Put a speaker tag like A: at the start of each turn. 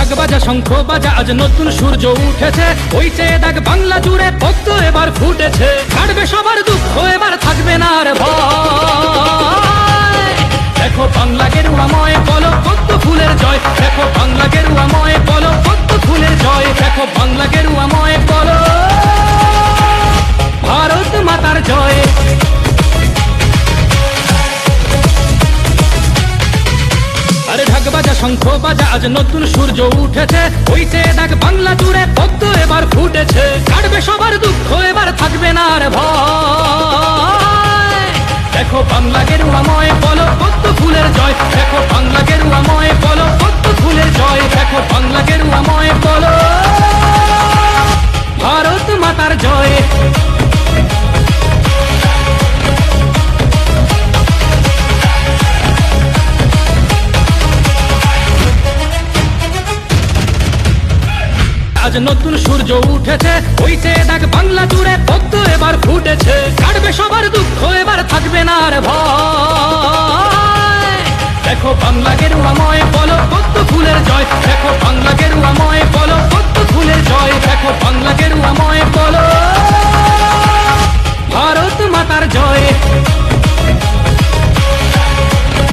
A: ঢাক বাজা শঙ্খ বাজা আজ নতুন সূর্য উঠেছে, ওই চেয়ে দেখ বাংলা জুড়ে পদ্ম এবার ফুটেছে। কাটবে সবার দুঃখ এবার থাকবে না আর ভয়, দেখো বাংলা গেরুয়াময় বলো পদ্ম ফুলের জয়, দেখো বাংলা গেরুয়াময় বলো পদ্ম ফুলের জয়, দেখো বাংলা গেরুয়াময় বলো ভারত মাতার জয়। আরে ঢাক বাজা শঙ্খ বাজা আজ নতুন সূর্য উঠেছে, ওই চেয়ে দেখ বাংলা জুড়ে পদ্ম এবার ফুটেছে। কাটবে সবার দুঃখ এবার থাকবে না আর ভয়, দেখো বাংলা গেরুয়াময় বলো পদ্ম ফুলের জয়, দেখো বাংলা গেরুয়াময় বলো পদ্ম ফুলের জয়, দেখো বাংলা গেরুয়াময় বলো ভারত মাতার জয়। আজ নতুন সূর্য উঠেছে, ওই চেয়ে দেখ বাংলা জুড়ে পদ্ম এবার ফুটেছে। কাটবে সবার দুঃখ এবার থাকবে না আর ভয়,